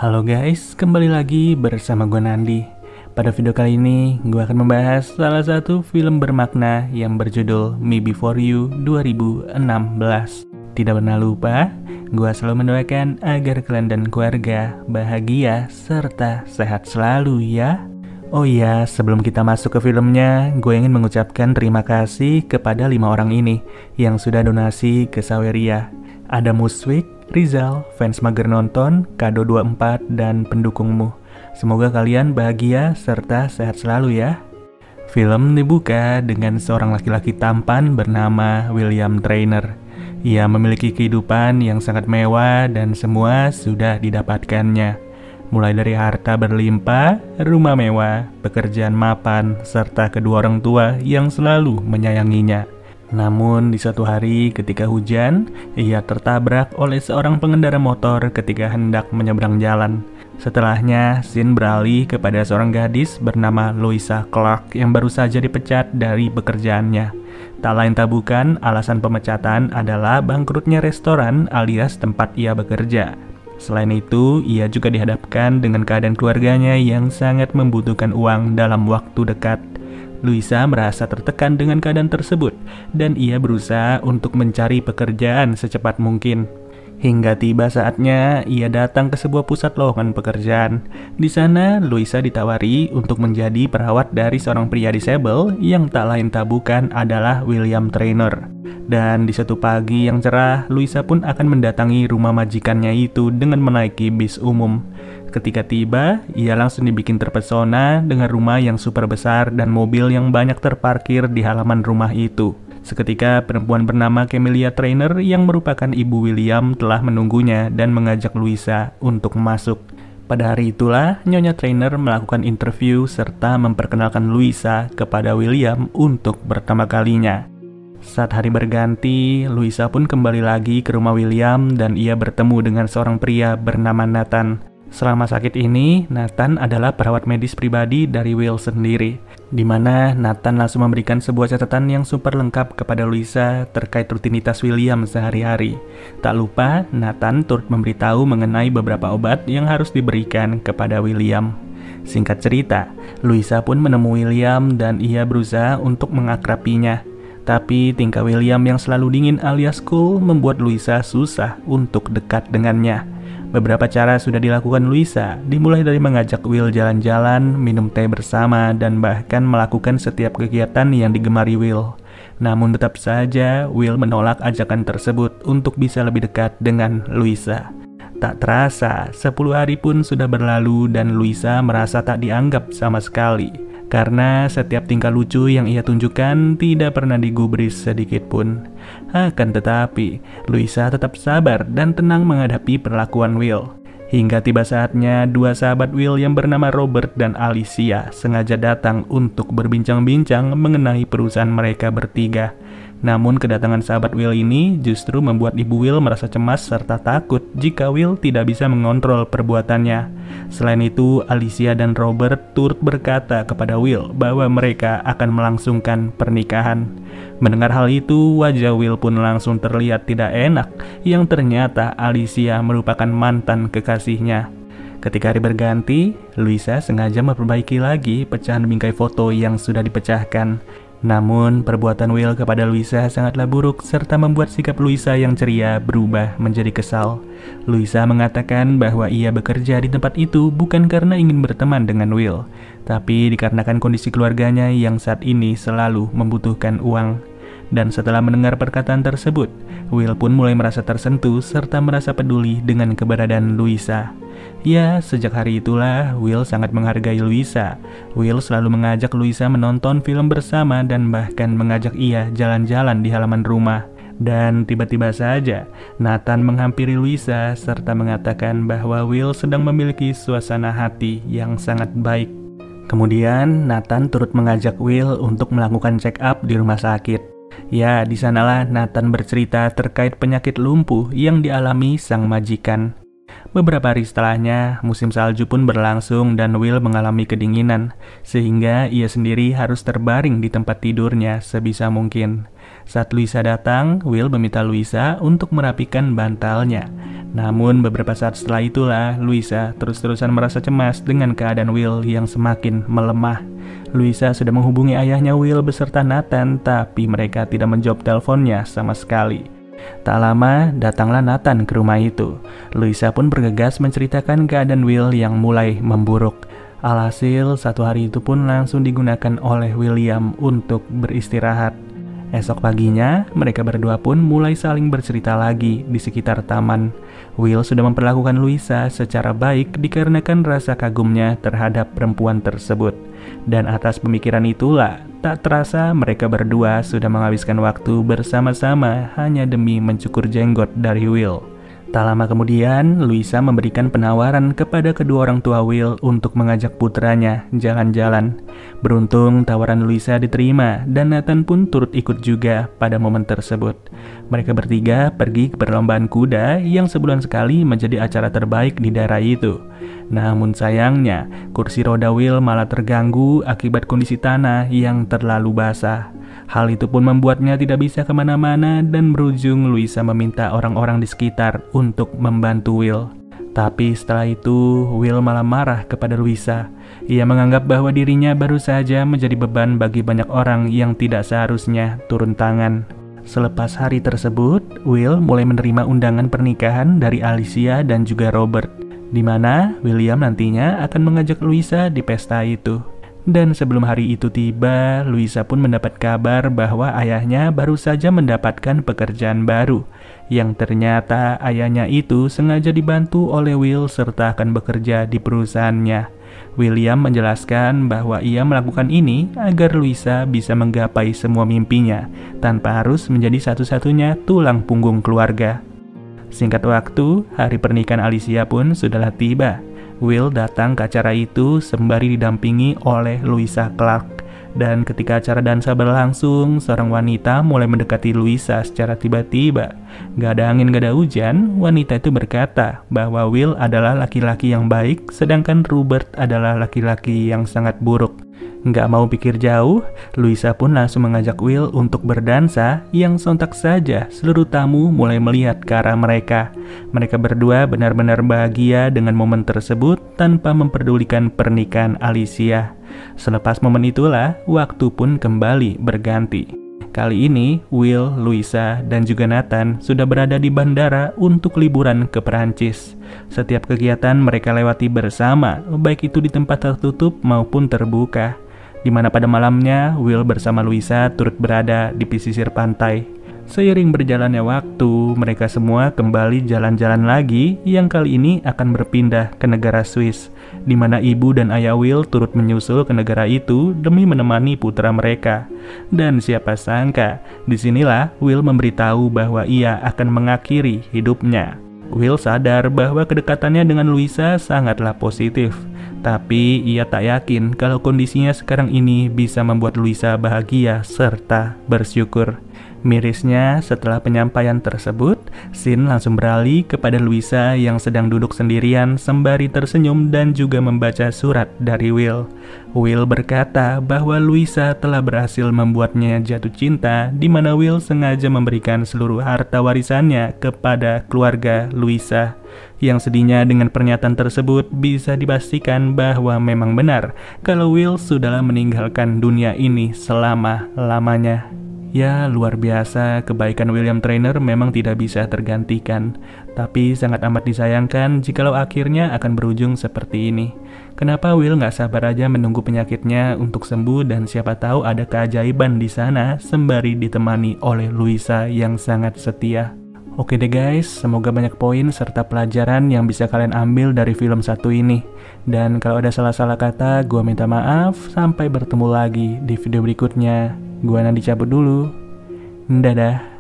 Halo guys, kembali lagi bersama gue Nandi. Pada video kali ini, gue akan membahas salah satu film bermakna yang berjudul Me Before You 2016. Tidak pernah lupa, gue selalu mendoakan agar kalian dan keluarga bahagia serta sehat selalu ya. Oh iya, sebelum kita masuk ke filmnya, gue ingin mengucapkan terima kasih kepada 5 orang ini yang sudah donasi ke Saweria. Ada Muswik, Rizal, fans mager nonton, Kado 24, dan pendukungmu. Semoga kalian bahagia serta sehat selalu ya. Film dibuka dengan seorang laki-laki tampan bernama William Trainer. Ia memiliki kehidupan yang sangat mewah dan semua sudah didapatkannya. Mulai dari harta berlimpah, rumah mewah, pekerjaan mapan, serta kedua orang tua yang selalu menyayanginya. Namun di suatu hari ketika hujan, ia tertabrak oleh seorang pengendara motor ketika hendak menyeberang jalan. Setelahnya, scene beralih kepada seorang gadis bernama Louisa Clark yang baru saja dipecat dari pekerjaannya. Tak lain tak bukan, alasan pemecatan adalah bangkrutnya restoran alias tempat ia bekerja. Selain itu, ia juga dihadapkan dengan keadaan keluarganya yang sangat membutuhkan uang dalam waktu dekat. Louisa merasa tertekan dengan keadaan tersebut dan ia berusaha untuk mencari pekerjaan secepat mungkin. Hingga tiba saatnya ia datang ke sebuah pusat lowongan pekerjaan. Di sana, Louisa ditawari untuk menjadi perawat dari seorang pria disabel yang tak lain tak bukan adalah William Trainer. Dan di suatu pagi yang cerah, Louisa pun akan mendatangi rumah majikannya itu dengan menaiki bis umum. Ketika tiba, ia langsung dibikin terpesona dengan rumah yang super besar dan mobil yang banyak terparkir di halaman rumah itu. Seketika perempuan bernama Camelia Trainer yang merupakan ibu William telah menunggunya dan mengajak Louisa untuk masuk. Pada hari itulah, Nyonya Trainer melakukan interview serta memperkenalkan Louisa kepada William untuk pertama kalinya. Saat hari berganti, Louisa pun kembali lagi ke rumah William dan ia bertemu dengan seorang pria bernama Nathan. Selama sakit ini, Nathan adalah perawat medis pribadi dari Will sendiri, di mana Nathan langsung memberikan sebuah catatan yang super lengkap kepada Louisa terkait rutinitas William sehari-hari. Tak lupa, Nathan turut memberitahu mengenai beberapa obat yang harus diberikan kepada William. Singkat cerita, Louisa pun menemui William dan ia berusaha untuk mengakrabinya. Tapi tingkah William yang selalu dingin alias cool membuat Louisa susah untuk dekat dengannya. Beberapa cara sudah dilakukan Louisa, dimulai dari mengajak Will jalan-jalan, minum teh bersama, dan bahkan melakukan setiap kegiatan yang digemari Will. Namun tetap saja, Will menolak ajakan tersebut untuk bisa lebih dekat dengan Louisa. Tak terasa, 10 hari pun sudah berlalu dan Louisa merasa tak dianggap sama sekali. Karena setiap tingkah lucu yang ia tunjukkan tidak pernah digubris sedikit pun. Akan tetapi, Louisa tetap sabar dan tenang menghadapi perlakuan Will. Hingga tiba saatnya dua sahabat Will yang bernama Robert dan Alicia sengaja datang untuk berbincang-bincang mengenai perusahaan mereka bertiga. Namun kedatangan sahabat Will ini justru membuat ibu Will merasa cemas serta takut jika Will tidak bisa mengontrol perbuatannya. Selain itu, Alicia dan Robert turut berkata kepada Will bahwa mereka akan melangsungkan pernikahan. Mendengar hal itu, wajah Will pun langsung terlihat tidak enak, yang ternyata Alicia merupakan mantan kekasihnya. Ketika hari berganti, Louisa sengaja memperbaiki lagi pecahan bingkai foto yang sudah dipecahkan. Namun, perbuatan Will kepada Louisa sangatlah buruk serta membuat sikap Louisa yang ceria berubah menjadi kesal. Louisa mengatakan bahwa ia bekerja di tempat itu bukan karena ingin berteman dengan Will, tapi dikarenakan kondisi keluarganya yang saat ini selalu membutuhkan uang. Dan setelah mendengar perkataan tersebut, Will pun mulai merasa tersentuh serta merasa peduli dengan keberadaan Louisa. Ya, sejak hari itulah Will sangat menghargai Louisa. Will selalu mengajak Louisa menonton film bersama dan bahkan mengajak ia jalan-jalan di halaman rumah. Dan tiba-tiba saja, Nathan menghampiri Louisa serta mengatakan bahwa Will sedang memiliki suasana hati yang sangat baik. Kemudian, Nathan turut mengajak Will untuk melakukan check up di rumah sakit. Ya, di sanalah Nathan bercerita terkait penyakit lumpuh yang dialami sang majikan. Beberapa hari setelahnya, musim salju pun berlangsung dan Will mengalami kedinginan, sehingga ia sendiri harus terbaring di tempat tidurnya sebisa mungkin. Saat Louisa datang, Will meminta Louisa untuk merapikan bantalnya. Namun beberapa saat setelah itulah, Louisa terus-terusan merasa cemas dengan keadaan Will yang semakin melemah. Louisa sudah menghubungi ayahnya Will beserta Nathan, tapi mereka tidak menjawab teleponnya sama sekali. Tak lama, datanglah Nathan ke rumah itu. Louisa pun bergegas menceritakan keadaan Will yang mulai memburuk. Alhasil, satu hari itu pun langsung digunakan oleh William untuk beristirahat. Esok paginya, mereka berdua pun mulai saling bercerita lagi di sekitar taman. Will sudah memperlakukan Louisa secara baik dikarenakan rasa kagumnya terhadap perempuan tersebut. Dan atas pemikiran itulah, tak terasa mereka berdua sudah menghabiskan waktu bersama-sama hanya demi mencukur jenggot dari Will. Tak lama kemudian, Louisa memberikan penawaran kepada kedua orang tua Will untuk mengajak putranya jalan-jalan. Beruntung tawaran Louisa diterima dan Nathan pun turut ikut juga pada momen tersebut. Mereka bertiga pergi ke perlombaan kuda yang sebulan sekali menjadi acara terbaik di daerah itu. Namun sayangnya, kursi roda Will malah terganggu akibat kondisi tanah yang terlalu basah. Hal itu pun membuatnya tidak bisa kemana-mana dan berujung Louisa meminta orang-orang di sekitar untuk membantu Will. Tapi setelah itu, Will malah marah kepada Louisa. Ia menganggap bahwa dirinya baru saja menjadi beban bagi banyak orang yang tidak seharusnya turun tangan. Selepas hari tersebut, Will mulai menerima undangan pernikahan dari Alicia dan juga Robert, di mana William nantinya akan mengajak Louisa di pesta itu. Dan sebelum hari itu tiba, Louisa pun mendapat kabar bahwa ayahnya baru saja mendapatkan pekerjaan baru, yang ternyata ayahnya itu sengaja dibantu oleh Will serta akan bekerja di perusahaannya. William menjelaskan bahwa ia melakukan ini agar Louisa bisa menggapai semua mimpinya, tanpa harus menjadi satu-satunya tulang punggung keluarga. Singkat waktu, hari pernikahan Alicia pun sudahlah tiba. Will datang ke acara itu sembari didampingi oleh Louisa Clark. Dan ketika acara dansa berlangsung, seorang wanita mulai mendekati Louisa secara tiba-tiba. Gak ada angin, gak ada hujan, wanita itu berkata bahwa Will adalah laki-laki yang baik, sedangkan Robert adalah laki-laki yang sangat buruk. Nggak mau pikir jauh, Louisa pun langsung mengajak Will untuk berdansa, yang sontak saja seluruh tamu mulai melihat ke arah mereka. Mereka berdua benar-benar bahagia dengan momen tersebut tanpa memperdulikan pernikahan Alicia. Selepas momen itulah, waktu pun kembali berganti. Kali ini, Will, Louisa, dan juga Nathan sudah berada di bandara untuk liburan ke Perancis. Setiap kegiatan mereka lewati bersama, baik itu di tempat tertutup maupun terbuka. Di mana pada malamnya, Will bersama Louisa turut berada di pesisir pantai. Seiring berjalannya waktu, mereka semua kembali jalan-jalan lagi yang kali ini akan berpindah ke negara Swiss, di mana ibu dan ayah Will turut menyusul ke negara itu demi menemani putra mereka. Dan siapa sangka, disinilah Will memberitahu bahwa ia akan mengakhiri hidupnya. Will sadar bahwa kedekatannya dengan Louisa sangatlah positif, tapi ia tak yakin kalau kondisinya sekarang ini bisa membuat Louisa bahagia serta bersyukur. Mirisnya, setelah penyampaian tersebut, scene langsung beralih kepada Louisa yang sedang duduk sendirian sembari tersenyum dan juga membaca surat dari Will. Will berkata bahwa Louisa telah berhasil membuatnya jatuh cinta, di mana Will sengaja memberikan seluruh harta warisannya kepada keluarga Louisa. Yang sedihnya dengan pernyataan tersebut bisa dipastikan bahwa memang benar kalau Will sudahlah meninggalkan dunia ini selama-lamanya. Ya, luar biasa, kebaikan William Trainer memang tidak bisa tergantikan. Tapi sangat amat disayangkan jikalau akhirnya akan berujung seperti ini. Kenapa Will nggak sabar aja menunggu penyakitnya untuk sembuh dan siapa tahu ada keajaiban di sana sembari ditemani oleh Louisa yang sangat setia. Oke deh guys, semoga banyak poin serta pelajaran yang bisa kalian ambil dari film satu ini. Dan kalau ada salah-salah kata, gua minta maaf. Sampai bertemu lagi di video berikutnya. Gua Nandi cabut dulu. Dadah.